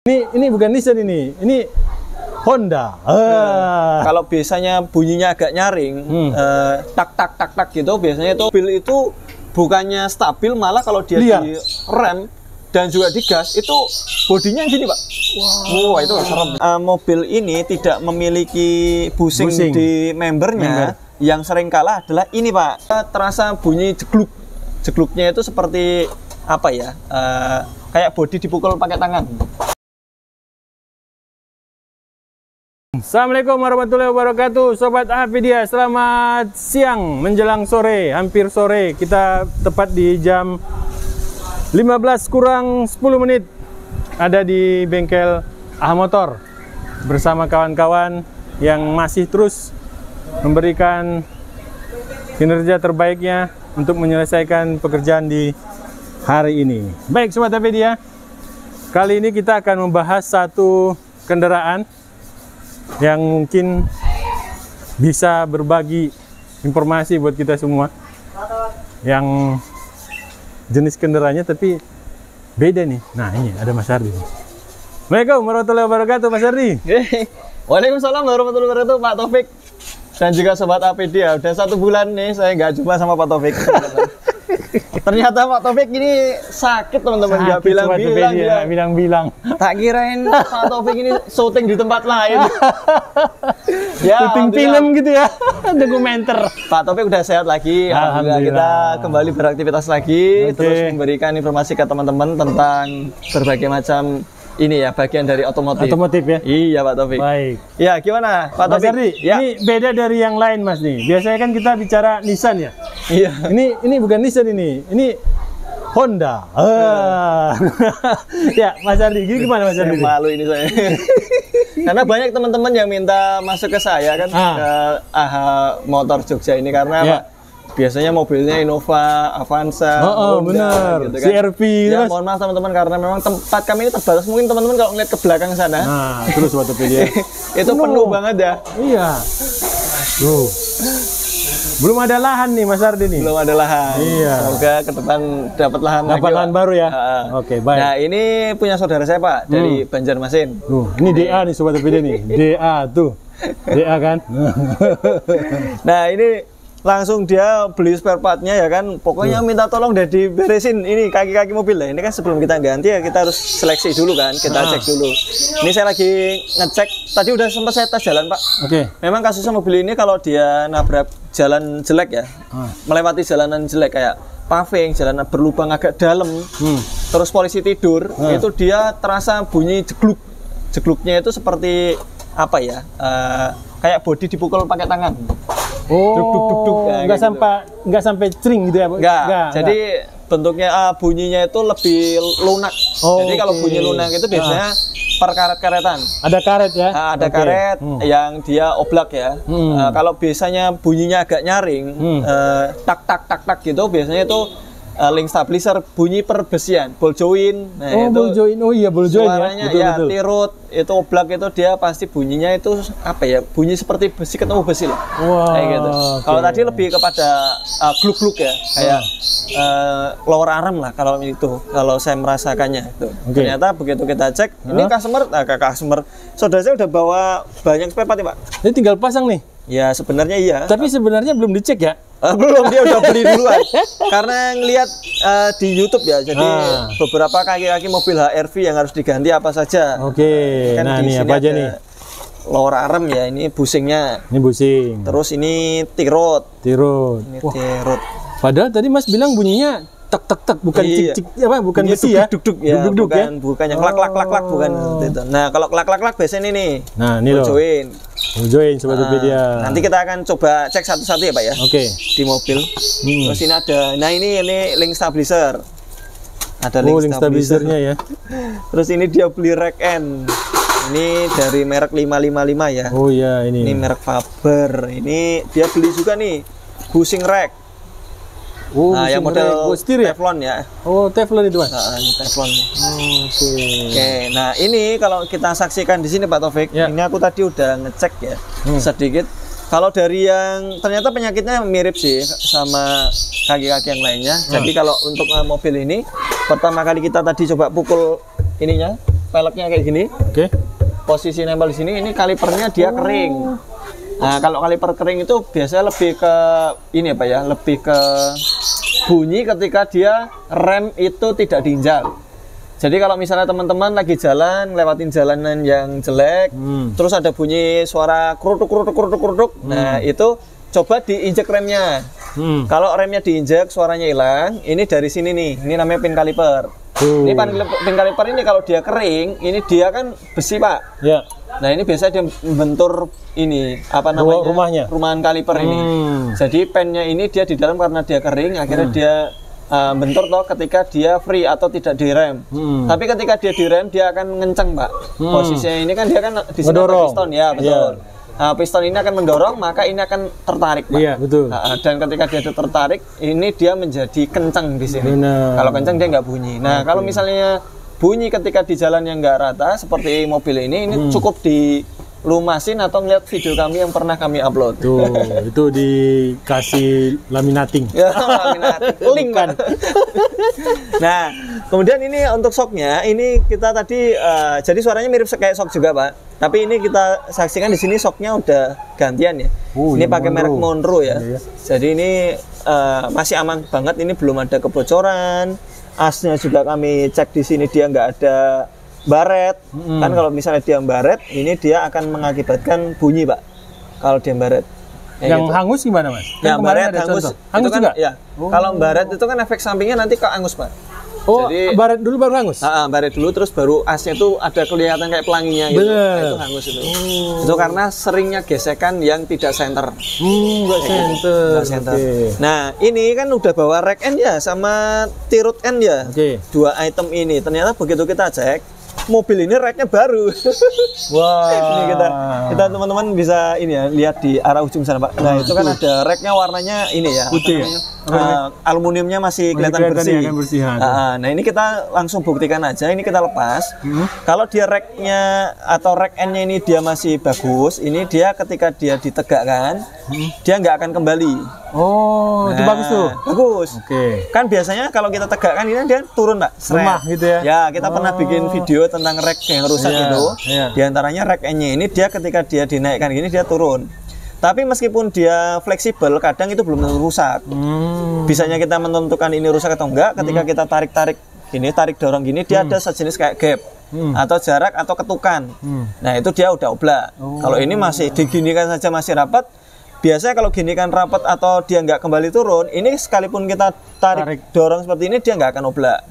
Ini bukan Nissan ini Honda. Kalau biasanya bunyinya agak nyaring, tak tak tak tak gitu, biasanya itu mobil itu bukannya stabil, malah kalau dia di rem dan juga di gas itu bodinya gini, Pak. Wow, itu serem. Mobil ini tidak memiliki busing di membernya. Yang sering kalah adalah ini, Pak. Terasa bunyi jegluk. Jegluknya itu seperti apa ya? Kayak bodi dipukul pakai tangan. Assalamualaikum warahmatullahi wabarakatuh, Sobat Afidia. Selamat siang menjelang sore, hampir sore. Kita tepat di jam 15 kurang 10 menit ada di bengkel Motor bersama kawan-kawan yang masih terus memberikan kinerja terbaiknya untuk menyelesaikan pekerjaan di hari ini. Baik Sobat Afidia, kali ini kita akan membahas satu kendaraan yang mungkin bisa berbagi informasi buat kita semua, yang jenis kendaraannya tapi beda nih. Nah, ini ada Mas Ardi. Assalamualaikum warahmatullahi wabarakatuh, Mas Ardi. Waalaikumsalam warahmatullahi wabarakatuh, Pak Taufik. Dan juga Sobat Afidia. Udah 1 bulan nih saya nggak jumpa sama Pak Taufik. Ternyata Pak Taufik ini sakit, teman-teman. Nggak bilang-bilang. Tak kirain Pak Taufik ini syuting di tempat lain. Ya, syuting film gitu ya, dokumenter. Pak Taufik udah sehat lagi. Alhamdulillah. Kita kembali beraktivitas lagi, terus memberikan informasi ke teman-teman tentang berbagai macam ini ya, bagian dari otomotif ya. Iya, Pak Taufik. Baik. Ya, gimana Pak Taufik? Mas Ardi, ya. Ini beda dari yang lain, Mas nih. Biasanya kan kita bicara Nissan ya. Iya. Ini bukan Nissan ini Honda. Ya, Mas Ardi, gimana Mas Ardi? Malu ini saya. Karena banyak teman-teman yang minta masuk ke saya kan, ke Motor Jogja ini karena Pak, biasanya mobilnya Innova, Avanza, benar, gitu kan. CR-V. Ya, mohon maaf teman-teman karena memang tempat kami ini terbatas. Mungkin teman-teman kalau ngeliat ke belakang sana, terus waktu video itu penuh banget ya. Iya. Tuh. Belum ada lahan nih Mas Ardi nih. Belum ada lahan. Iya. Semoga ke depan dapat lahan lagi. Dapat lahan baru ya. Oke, baik. Nah, ini punya saudara saya, Pak, dari Banjarmasin. Ini DA nih Sobat Afidia nih. DA tuh. DA kan. Nah, ini langsung dia beli spare partnya ya kan, pokoknya minta tolong udah diberesin ini kaki-kaki mobil lah. Ini kan sebelum kita ganti ya kita harus seleksi dulu kan, kita cek dulu. Ini saya lagi ngecek, tadi udah sempat saya tes jalan, Pak. Memang kasusnya mobil ini kalau dia nabrak jalan jelek ya, melewati jalanan jelek kayak paving, jalanan berlubang agak dalam, terus polisi tidur, itu dia terasa bunyi jegluk. Jegluknya itu seperti apa ya, kayak bodi dipukul pakai tangan. Nggak sampai cering gitu ya, Bu? Nggak. Jadi bentuknya bunyinya itu lebih lunak. Jadi kalau bunyi lunak itu biasanya per karet-karetan. Ada karet ya? Ada karet yang dia oblak ya. Kalau biasanya bunyinya agak nyaring, tak tak tak tak gitu, biasanya itu link stabilizer, bunyi perbesian, ball joint. Nah, itu ball joint. Oh iya, ball joint suaranya ya. Betul. Tirut, itu oblak itu dia pasti bunyinya itu apa ya? Bunyi seperti besi ketemu besi lah. Kayak gitu. Kalau tadi lebih kepada gluk-gluk ya, kayak lower arm lah kalau itu. Kalau saya merasakannya itu. Ternyata begitu kita cek, ini customer saudara saya udah bawa banyak spare part ya, Pak. Ini tinggal pasang nih. Ya sebenarnya iya. Tapi sebenarnya belum dicek ya? Belum, dia udah beli duluan. Karena ngelihat di YouTube ya, jadi beberapa kaki-kaki mobil HR-V yang harus diganti apa saja. Kan nah ini apa aja nih? Lower arm ya, ini busingnya. Ini busing. Terus ini tirut. Ini tirut. Padahal tadi Mas bilang bunyinya tek tek tek, bukan cik cik apa, bukan besi ya? Duk ya, bukan yang klak klak klak klak, bukan itu. Nah, kalau klak klak klak biasanya ini. Nah, ini loh. Join Sobat Afidia. Nanti kita akan coba cek satu-satu ya, Pak ya. Di mobil. Terus ini ada, nah ini link stabilizer. Ada link stabilizernya ya. Terus ini dia beli rack end. Ini dari merek 555 ya. Oh iya, ini merek Faber. Ini dia beli juga nih bushing rack. Nah, yang model Teflon ya. Oh, Teflon itu, Mas. Ini Teflon. Oke. Nah, ini kalau kita saksikan di sini Pak Taufik, ini aku tadi udah ngecek ya sedikit. Kalau dari yang ternyata penyakitnya mirip sih sama kaki-kaki yang lainnya. Jadi kalau untuk mobil ini pertama kali kita tadi coba pukul ininya, peleknya kayak gini. Oke. Posisi nempel di sini, ini kalipernya dia kering. Nah, kalau kaliper kering itu biasanya lebih ke ini apa ya? Lebih ke bunyi ketika dia rem itu tidak diinjak. Jadi kalau misalnya teman-teman lagi jalan, lewatin jalanan yang jelek, terus ada bunyi suara kruduk. Nah, itu coba diinjek remnya. Kalau remnya diinjek, suaranya hilang. Ini dari sini nih. Ini namanya pin kaliper. Ini pin kaliper ini kalau dia kering, ini dia kan besi, Pak. Ya. Nah, ini biasa dia membentur ini apa namanya? Rumahan kaliper ini. Jadi pennya ini dia di dalam karena dia kering, akhirnya dia bentur toh ketika dia free atau tidak direm. Tapi ketika dia direm dia akan ngenceng, Pak. Posisinya ini kan dia kan di sini ada piston ya, betul. Nah, piston ini akan mendorong, maka ini akan tertarik, Pak. Iya, betul. Dan ketika dia tertarik, ini dia menjadi kenceng di sini. Kalau kenceng dia nggak bunyi. Nah, kalau misalnya bunyi ketika di jalan yang nggak rata seperti mobil ini cukup dilumasin atau ngeliat video kami yang pernah kami upload. Tuh, itu dikasih laminating. Ya, laminating. Link kan. Nah, kemudian ini untuk shocknya, ini kita tadi jadi suaranya mirip kayak shock juga, Pak. Tapi ini kita saksikan di sini shocknya udah gantian ya. Ini pakai merek Monroe ya. Jadi ini masih aman banget. Ini belum ada kebocoran. Asnya juga kami cek di sini dia nggak ada baret. Kan kalau misalnya dia baret, ini dia akan mengakibatkan bunyi, Pak. Kalau dia baret. Yang gitu. Hangus gimana, Mas? Ya, baret hangus. Hangus kan, juga? Ya. Kalau baret itu kan efek sampingnya nanti ke angus, Pak. Oh, jadi, baret dulu baru hangus? Baret dulu terus baru asnya tuh ada kelihatan kayak pelanginya gitu. Nah, itu hangus itu. Itu karena seringnya gesekan yang tidak center. Nggak center. Okay. Nah, ini kan udah bawa rack end ya sama tirut end ya. Dua item ini. Ternyata begitu kita cek, mobil ini racknya baru. Wah. Ini kita teman-teman bisa ini ya, lihat di arah ujung sana, Pak. Nah, itu kan ada racknya warnanya ini ya. Putih. Aluminiumnya masih kelihatan bersih. Nah, ini kita langsung buktikan aja. Ini kita lepas. Kalau dia racknya atau rack endnya ini dia masih bagus, ini dia ketika dia ditegakkan, dia nggak akan kembali. Oh, itu bagus tuh. Bagus. Kan biasanya kalau kita tegakkan ini dia turun, Pak. Lemah gitu ya. Ya, kita pernah bikin video tentang rack yang rusak itu. Di antaranya rack endnya ini dia ketika dia dinaikkan gini dia turun. Tapi meskipun dia fleksibel, kadang itu belum tentu rusak. Bisanya kita menentukan ini rusak atau enggak ketika kita tarik gini, tarik dorong gini, dia ada sejenis kayak gap atau jarak atau ketukan. Nah, itu dia udah oblak. Kalau ini masih diginikan saja masih rapat. Biasanya kalau ginikan rapat atau dia nggak kembali turun, ini sekalipun kita tarik dorong seperti ini dia nggak akan oblak.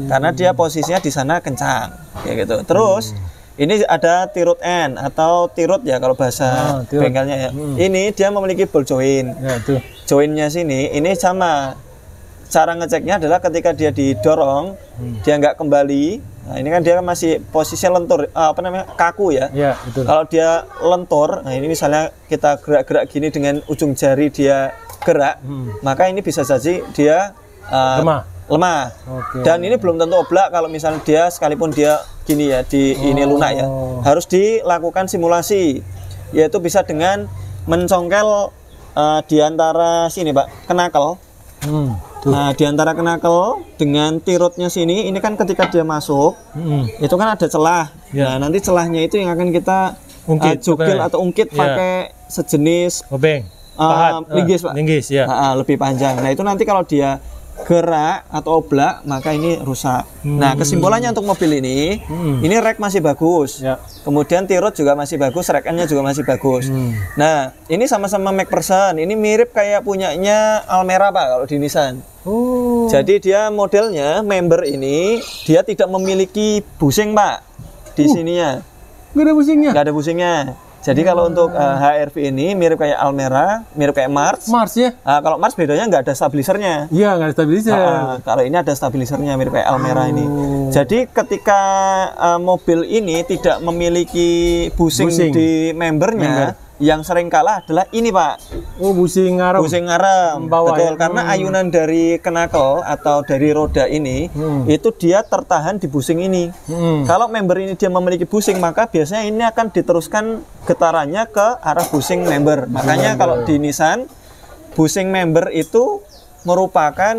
Karena dia posisinya di sana kencang, kayak gitu. Terus ini ada tirut end atau tirut ya kalau bahasa bengkelnya ya. Ini dia memiliki ball joint. Jointnya sini ini sama. Cara ngeceknya adalah ketika dia didorong, dia nggak kembali. Nah, ini kan dia masih posisinya lentur, kaku ya. Betul. Kalau dia lentur, nah ini misalnya kita gerak-gerak gini dengan ujung jari dia gerak, maka ini bisa jadi dia lemah. Dan ini belum tentu oblak kalau misalnya dia sekalipun dia gini ya ini lunak ya. Harus dilakukan simulasi, yaitu bisa dengan mencongkel di antara sini, Pak, kenakel. Nah, di antara kenakel dengan tirutnya sini, ini kan ketika dia masuk, itu kan ada celah. Nah, nanti celahnya itu yang akan kita jukil atau ungkit pakai sejenis obeng, linggis, Pak. Linggis, ya. Lebih panjang. Nah, itu nanti kalau dia gerak atau oblak, maka ini rusak. Nah, kesimpulannya untuk mobil ini rack masih bagus. Kemudian tirut juga masih bagus, rack endnya juga masih bagus. Nah, ini sama-sama McPherson. Ini mirip kayak punyanya Almera, Pak, kalau di Nissan. Jadi dia modelnya member ini dia tidak memiliki busing, Pak, di sininya. Nggak ada busingnya. Nggak ada busingnya. Jadi kalau untuk HR-V ini mirip kayak Almera, mirip kayak Mars. Mars ya? Kalau Mars bedanya nggak ada stabilisernya. Iya, nggak ada stabiliser. Kalau ini ada stabilisernya, mirip kayak Almera ini. Jadi ketika mobil ini tidak memiliki busing di membernya, yang sering kalah adalah ini, Pak. Busing ngarem. Busing ngarem. Betul, karena ayunan dari kenakel atau dari roda ini itu dia tertahan di busing ini. Kalau member ini dia memiliki busing, maka biasanya ini akan diteruskan getarannya ke arah busing member. Makanya kalau di Nissan busing member itu merupakan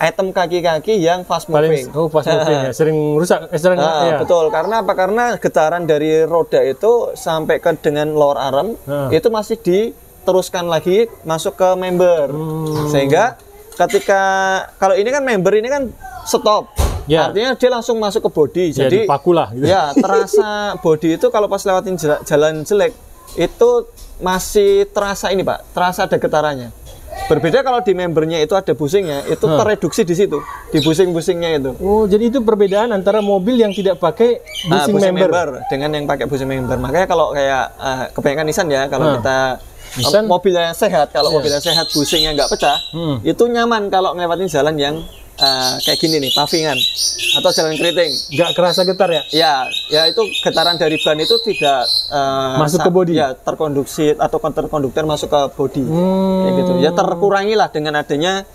item kaki-kaki yang fast moving. Fast moving ya, sering rusak, sering ya. Betul, karena apa? Karena getaran dari roda itu sampai ke dengan lower arm itu masih diteruskan lagi masuk ke member. Sehingga ketika kalau ini kan member ini kan stop. Ya. Artinya dia langsung masuk ke body. Ya, jadi dipaku lah gitu. Ya, terasa body itu kalau pas lewatin jalan jelek itu masih terasa ini, Pak. Terasa ada getarannya. Berbeda kalau di membernya itu ada busingnya, itu tereduksi di situ, di busing-busingnya itu. Oh, jadi itu perbedaan antara mobil yang tidak pakai busing member dengan yang pakai busing member. Makanya kalau kayak kebanyakan Nissan ya, kalau kita mobilnya sehat, kalau mobilnya sehat busingnya nggak pecah, itu nyaman kalau ngelewatin jalan yang kayak gini nih, pavingan atau jalan keriting. Nggak kerasa getar ya? Ya itu getaran dari ban itu tidak masuk ke bodi. Ya, terkonduksi atau terkonduktor masuk ke bodi. Kayak gitu. Ya terkurangi lah dengan adanya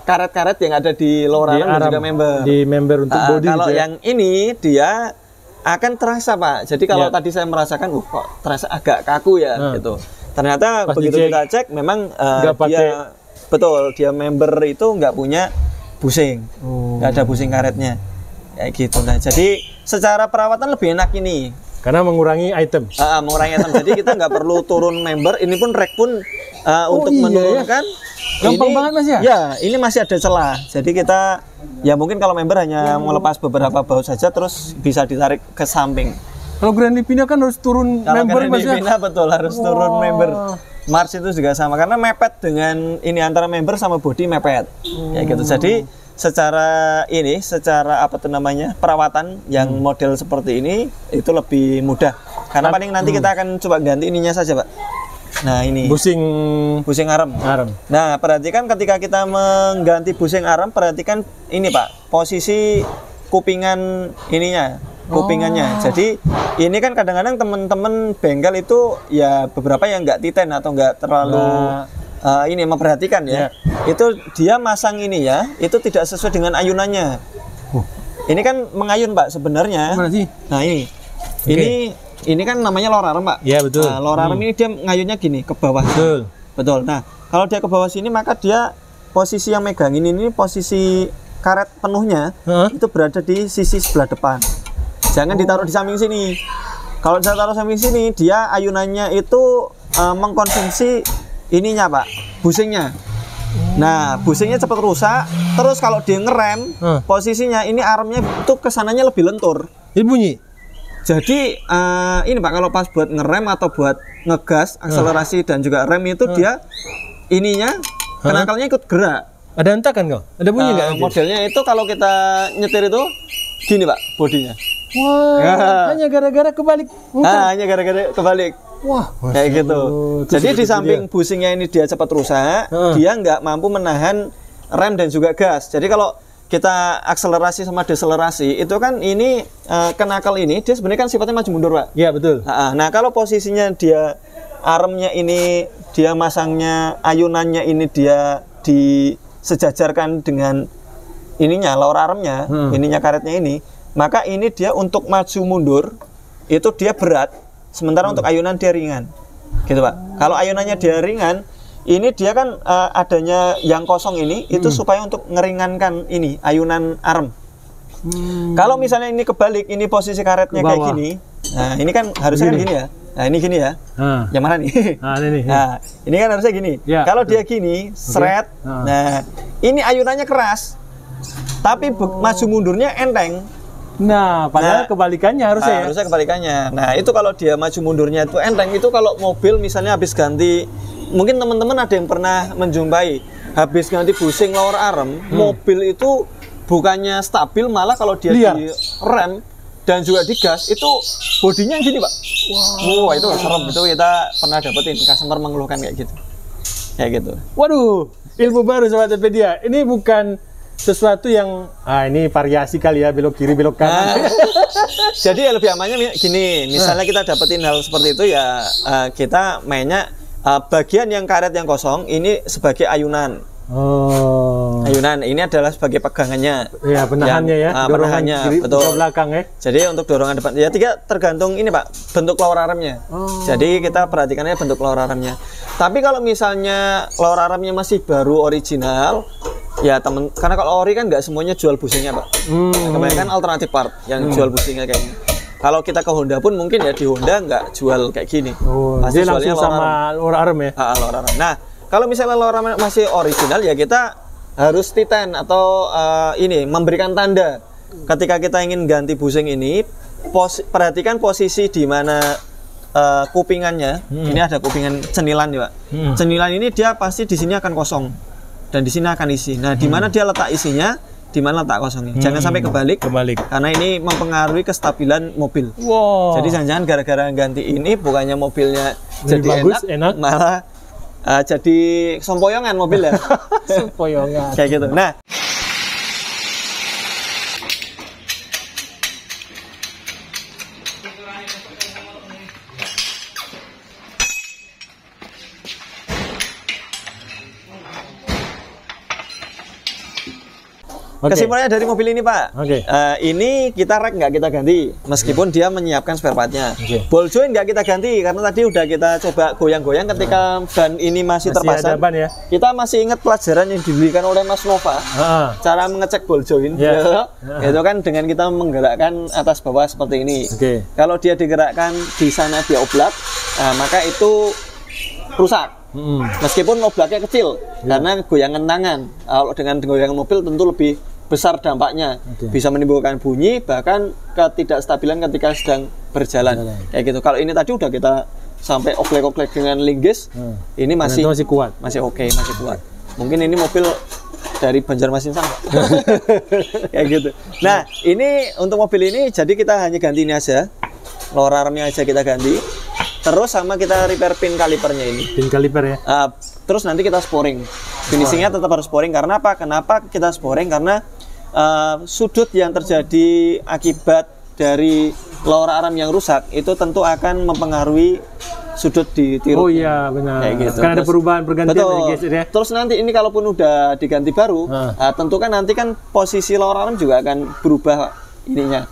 karet-karet yang ada di lower arm dan juga member. Di member untuk bodi. Kalau yang ini dia akan terasa, Pak. Jadi kalau tadi saya merasakan, kok terasa agak kaku ya, gitu. Ternyata begitu kita cek, memang dia betul, dia member itu nggak punya busing, nggak ada busing karetnya, kayak gitu. Nah, jadi secara perawatan lebih enak ini, karena mengurangi item. Mengurangi item. Jadi kita nggak perlu turun member. Ini pun rack pun untuk menurunkan. Gampang banget Mas ya? Ya, ini masih ada celah. Jadi kita ya mungkin kalau member hanya melepas beberapa baut saja, terus bisa ditarik ke samping. Kalau Grand Livina kan harus turun member Mas ya? Grand Livina betul harus turun member. Mars itu juga sama karena mepet dengan ini, antara member sama bodi mepet. Kayak gitu. Jadi secara apa tuh namanya, perawatan yang model seperti ini itu lebih mudah. Karena paling nanti kita akan coba ganti ininya saja, Pak. Nah, ini busing arm. Nah, perhatikan ketika kita mengganti busing arm, perhatikan ini, Pak, posisi kupingan ininya. Kupingannya. Jadi ini kan kadang-kadang teman-teman bengkel itu ya beberapa yang nggak titen atau nggak terlalu ini memperhatikan ya. Itu dia masang ini ya, itu tidak sesuai dengan ayunannya. Ini kan mengayun, Pak, sebenarnya. Nah, ini. Ini kan namanya lower arm, Pak. Iya, betul. Nah, lower arm ini dia ngayunnya gini ke bawah. Betul. Nah, kalau dia ke bawah sini maka dia posisi yang megangin ini posisi karet penuhnya itu berada di sisi sebelah depan. Jangan ditaruh di samping sini. Kalau saya taruh samping sini, dia ayunannya itu mengkonsumsi ininya, Pak, busingnya. Nah, busingnya cepat rusak. Terus kalau dia ngerem, posisinya ini armnya itu kesananya lebih lentur. Ini bunyi. Jadi ini, Pak, kalau pas buat ngerem atau buat ngegas, akselerasi dan juga rem itu dia ininya kenakalnya ikut gerak. Ada hentakan kok? Ada bunyi nggak? Modelnya itu kalau kita nyetir itu gini, Pak, bodinya. Wah, hanya gara-gara kebalik. Hanya gara-gara kebalik. Wah, kayak gitu. Jadi di samping busingnya ini dia cepat rusak, dia nggak mampu menahan rem dan juga gas. Jadi kalau kita akselerasi sama deselerasi itu kan ini kenakal ini dia sebenarnya kan sifatnya maju mundur, Pak. Iya, betul. Nah, kalau posisinya dia armnya ini dia masangnya, ayunannya ini dia disejajarkan dengan ininya lower armnya, ininya karetnya ini, maka ini dia untuk maju mundur itu dia berat, sementara untuk ayunan dia ringan, gitu, Pak. Kalau ayunannya dia ringan, ini dia kan adanya yang kosong ini itu supaya untuk ngeringankan ini ayunan arm. Kalau misalnya ini kebalik, ini posisi karetnya kayak gini, nah ini kan harusnya kan gini ya. Nah, ini gini ya. Yang mana nih? Nah, ini kan harusnya gini. Ya, kalau dia gini, seret. Nah, ini ayunannya keras. Tapi maju mundurnya enteng. Nah, padahal kebalikannya harusnya ya. Harusnya kebalikannya. Nah, itu kalau dia maju mundurnya itu enteng, itu kalau mobil misalnya habis ganti, mungkin teman-teman ada yang pernah menjumpai habis ganti busing lower arm, mobil itu bukannya stabil, malah kalau dia di rem dan juga digas itu bodinya gini, Pak. Wow, itu serem. Itu kita pernah dapetin customer mengeluhkan kayak gitu. Kayak gitu. Waduh, ilmu baru Sobat Topedia. Ini bukan sesuatu yang ini variasi kali ya, belok kiri belok kanan. Jadi ya lebih amannya gini, misalnya kita dapetin hal seperti itu ya kita mainnya bagian yang karet yang kosong ini sebagai ayunan. Oh. Ayunan ini adalah sebagai pegangannya. Iya, penahannya ya. Penahannya, kiri, betul. belakang ya. Jadi untuk dorongan depan, ya tiga tergantung ini Pak, bentuk lower armnya. Jadi kita perhatikannya bentuk lower armnya. Tapi kalau misalnya lower armnya masih baru original, ya karena kalau ori kan nggak semuanya jual bushingnya Pak. Kebanyakan alternatif part yang jual bushingnya kayak gini. Kalau kita ke Honda pun mungkin ya di Honda nggak jual kayak gini. Pasti langsung sama lower arm ya. Lower arm. Nah, kalau misalnya lower arm masih original ya kita harus titan atau ini memberikan tanda ketika kita ingin ganti bushing ini. Perhatikan posisi di mana kupingannya. Ini ada kupingan cenilan nih Pak. Cenilan ini dia pasti di sini akan kosong dan di sini akan isi. Nah, di mana dia letak isinya, di mana letak kosongnya. Jangan sampai kebalik. Karena ini mempengaruhi kestabilan mobil. Wow. Jadi jangan-jangan gara-gara ganti ini bukannya mobilnya jadi jadi bagus, enak, malah jadi sompoyongan mobil ya. Sompoyongan. Kayak gitu. Nah, kesimpulannya dari mobil ini Pak, ini kita rek nggak kita ganti, meskipun dia menyiapkan spare partnya. Ball joint nggak kita ganti karena tadi udah kita coba goyang-goyang ketika ban ini masih terpasang. Ya? Kita masih ingat pelajaran yang diberikan oleh Mas Nova, cara mengecek ball joint, itu kan dengan kita menggerakkan atas bawah seperti ini. Kalau dia digerakkan di sana dia oblak, maka itu rusak. Meskipun oblaknya kecil, karena goyangan tangan. Kalau dengan goyangan mobil tentu lebih besar dampaknya, bisa menimbulkan bunyi bahkan ketidakstabilan ketika sedang berjalan. Kayak gitu. Kalau ini tadi udah kita sampai oklek-oklek dengan linggis, ini masih kuat, masih oke, masih kuat. Mungkin ini mobil dari Banjarmasin sana. Kayak gitu. Nah, ini untuk mobil ini jadi kita hanya ganti ini aja, lower armnya aja kita ganti. Terus sama kita repair pin kalipernya ini. Pin kaliper ya. Terus nanti kita sporing. Finishingnya tetap harus sporing. Karena apa? Kenapa kita sporing? Karena sudut yang terjadi akibat dari lower arm yang rusak itu tentu akan mempengaruhi sudut di tirut. Oh iya benar. Gitu. Kan ada perubahan pergantian betul. Ya. Terus nanti ini kalaupun udah diganti baru, tentu kan nanti kan posisi lower arm juga akan berubah ininya,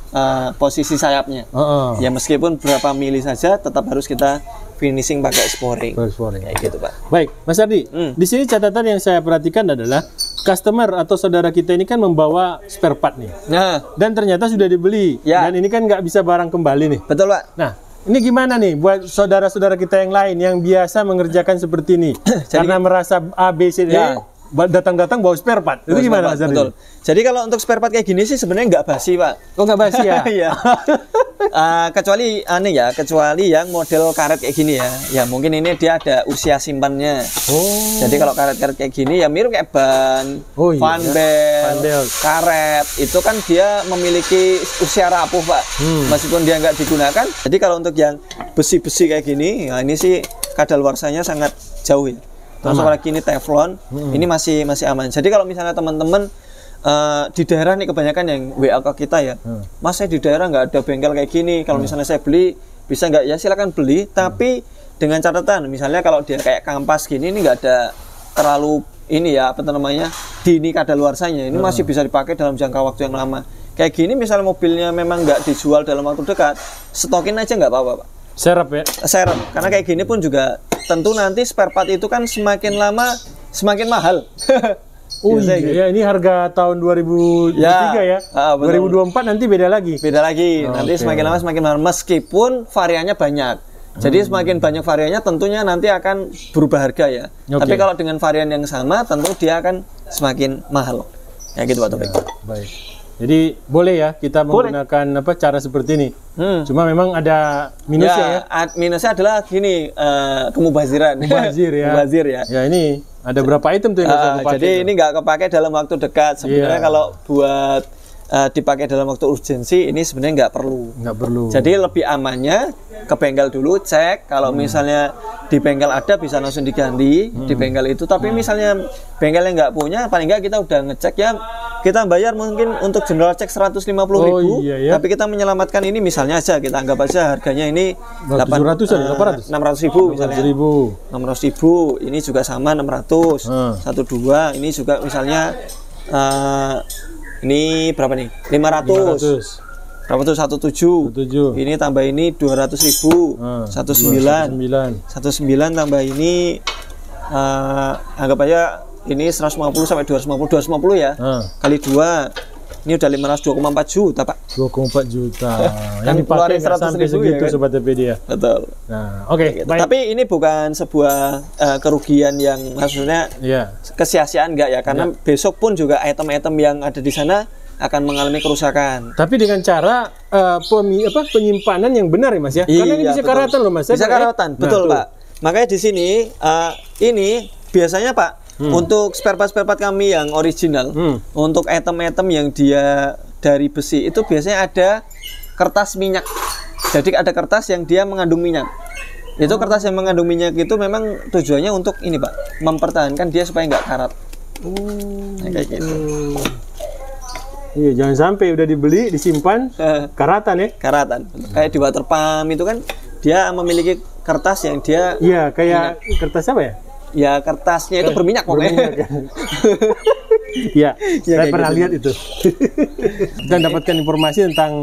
posisi sayapnya. Ya meskipun berapa mili saja tetap harus kita finishing pakai sporing. Kayak gitu Pak. Baik, Mas Ardi. Di sini catatan yang saya perhatikan adalah customer atau saudara kita ini kan membawa spare part nih. Dan ternyata sudah dibeli. Dan ini kan nggak bisa barang kembali nih. Betul Pak. Nah, ini gimana nih buat saudara-saudara kita yang lain yang biasa mengerjakan seperti ini? Karena merasa A, B, C, D, datang-datang bawa spare part. Itu gimana Mas Ardi? Betul. Jadi kalau untuk spare part kayak gini sih sebenarnya nggak basi Pak. Oh nggak basi ya? Iya. Kecuali aneh ya, kecuali yang model karet kayak gini ya. Ya mungkin ini dia ada usia simpannya. Jadi kalau karet-karet kayak gini ya mirip kayak ban, fan belt, karet itu kan dia memiliki usia rapuh Pak. Meskipun dia nggak digunakan. Jadi kalau untuk yang besi-besi kayak gini, ya ini sih kadaluarsanya sangat jauh ya. Terus apalagi ini teflon, ini masih aman. Jadi kalau misalnya teman-teman di daerah nih kebanyakan yang WA ke kita ya, Mas saya di daerah nggak ada bengkel kayak gini, kalau misalnya saya beli bisa nggak? Ya silakan beli, tapi dengan catatan misalnya kalau dia kayak kampas gini ini nggak ada terlalu ini ya apa namanya dini kadaluarsanya, ini masih bisa dipakai dalam jangka waktu yang lama. Kayak gini misalnya mobilnya memang nggak dijual dalam waktu dekat, stokin aja nggak apa-apa Pak. Serap ya? Serap, karena kayak gini pun juga tentu nanti spare part itu kan semakin lama semakin mahal. Oh iya, gitu. Ya ini harga tahun 2023 ya. 2024 nanti beda lagi. Beda lagi. Nanti semakin lama semakin mahal meskipun variannya banyak. Jadi semakin banyak variannya tentunya nanti akan berubah harga ya. Tapi kalau dengan varian yang sama tentu dia akan semakin mahal. Ya gitu Pak Taufik. Baik. Jadi boleh ya kita menggunakan cara seperti ini. Cuma memang ada minusnya ya. Minusnya adalah gini, kemubaziran. Mubazir ya. Mubazir ya. Ya ini ada berapa item tuh yang bisa kepake? Jadi ini nggak kepake dalam waktu dekat. Sebenarnya kalau buat dipakai dalam waktu urgensi, ini sebenarnya nggak perlu. Nggak perlu. Jadi lebih amannya ke bengkel dulu cek. Kalau misalnya di bengkel ada bisa langsung diganti di bengkel itu. Tapi misalnya bengkelnya nggak punya, paling nggak kita udah ngecek ya. Kita bayar mungkin untuk general check 150.000, iya, ya. tapi kita menyelamatkan ini misalnya aja kita anggap aja harganya ini 700-an, 800? 600.000 misalnya. 600.000, ini juga sama 600. 12, ini juga misalnya ini berapa nih? 500. Berapa tuh? 17. Ini tambah ini 200.000. 19 tambah ini anggap aja ini 150 sampai 250 ya. Kali 2. Ini udah 2,4 juta, Pak. 2,4 juta. Yang dipakai nggak sampai segitu ya, kan? Sobat Pedia. Betul. Nah, oke. Baik. Tapi ini bukan sebuah kerugian yang maksudnya kesia-siaan enggak ya, karena besok pun juga item-item yang ada di sana akan mengalami kerusakan. Tapi dengan cara penyimpanan yang benar ya, Mas ya. Karena ini bisa karatan loh, Mas. Bisa karatan, betul, Pak. Makanya di sini ini biasanya, Pak, untuk spare part kami yang original, untuk item-item yang dia dari besi itu biasanya ada kertas minyak. Jadi ada kertas yang dia mengandung minyak. Itu kertas yang mengandung minyak itu memang tujuannya untuk ini, Pak, mempertahankan dia supaya nggak karat. Nah, kayak gitu. Iya, jangan sampai udah dibeli disimpan karatan ya. Karatan. Kayak di water pump itu kan dia memiliki kertas yang dia kayak minyak. Kertas apa ya? Ya kertasnya itu berminyak pokoknya. Iya, saya pernah lihat itu. Dan dapatkan informasi tentang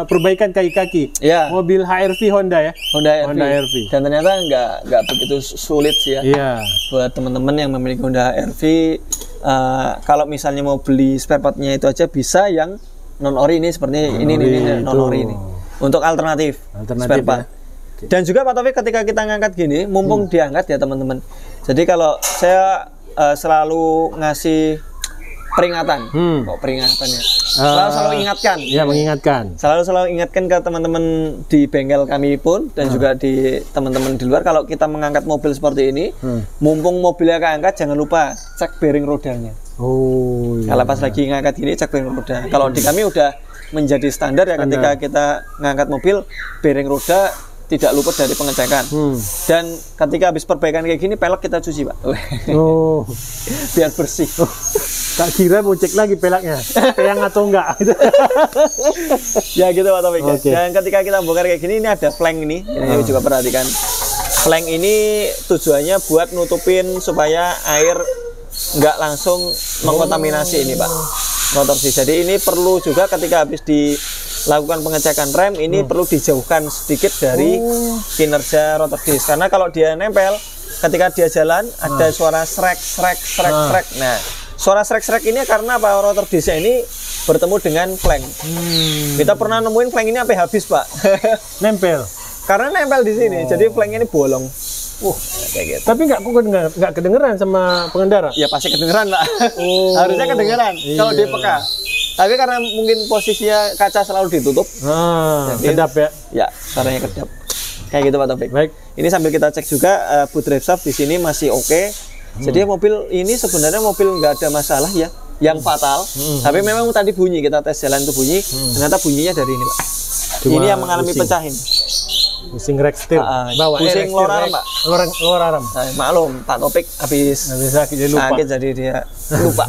perbaikan kaki-kaki. Mobil HRV Honda ya. Honda HRV. Dan ternyata nggak begitu sulit sih ya. Buat teman-teman yang memiliki Honda HRV, kalau misalnya mau beli spare partnya itu aja bisa yang non ori ini seperti ini non ori ini. Untuk alternatif spare part. Dan juga Pak Taufik, ketika kita ngangkat gini, mumpung diangkat ya teman-teman. Jadi kalau saya selalu ngasih peringatan, peringatan ya. Selalu ingatkan. Ya, mengingatkan. Selalu ingatkan ke teman-teman di bengkel kami pun dan juga di teman-teman di luar, kalau kita mengangkat mobil seperti ini, mumpung mobilnya keangkat, jangan lupa cek bearing rodanya. Kalau pas lagi ngangkat gini, cek bearing roda. Kalau di kami udah menjadi standar ya, ketika kita ngangkat mobil, bearing roda tidak luput dari pengecekan. Dan ketika habis perbaikan kayak gini, pelek kita cuci, Pak. Biar bersih. Tak kira mau cek lagi peleknya, yang atau enggak. Ya gitu, Pak Taufik. Dan ketika kita bongkar kayak gini, ini ada flank ini juga perhatikan. Flank ini tujuannya buat nutupin supaya air nggak langsung mengkontaminasi ini, Pak, motor sih. Jadi ini perlu juga ketika habis dilakukan pengecekan rem, ini perlu dijauhkan sedikit dari kinerja rotor disc, karena kalau dia nempel ketika dia jalan ada suara srek. Nah, suara srek ini karena apa? Rotor disc ini bertemu dengan flank. Kita pernah nemuin flank ini sampai habis, Pak. Nempel. Karena nempel di sini, jadi flank ini bolong. Kayak gitu. Tapi nggak kedengeran sama pengendara? Ya pasti kedengeran, Pak. Harusnya kedengeran kalau dia peka. Tapi karena mungkin posisinya kaca selalu ditutup, kedap ya? Ya, suaranya kedap. Kayak gitu, Pak Taufik. Baik. Ini sambil kita cek juga boot drive shaft di sini masih oke. Jadi mobil ini sebenarnya mobil nggak ada masalah ya, yang fatal. Tapi memang tadi bunyi, kita tes jalan itu bunyi. Ternyata bunyinya dari ini, Pak. Ini yang mengalami pecahin. Pusing rek steel. Pusing lor arm, Pak. Lor arm. Maklum, Pak Topik habis sakit jadi dia lupa.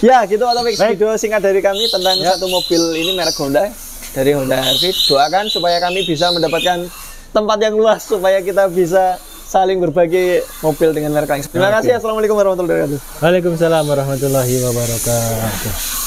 Ya, gitu Pak Topik. Video singkat dari kami tentang satu mobil ini merek Honda dari Honda HRV. Doakan supaya kami bisa mendapatkan tempat yang luas supaya kita bisa saling berbagi mobil dengan merek lain. Terima kasih. Assalamualaikum warahmatullahi wabarakatuh. Waalaikumsalam warahmatullahi wabarakatuh.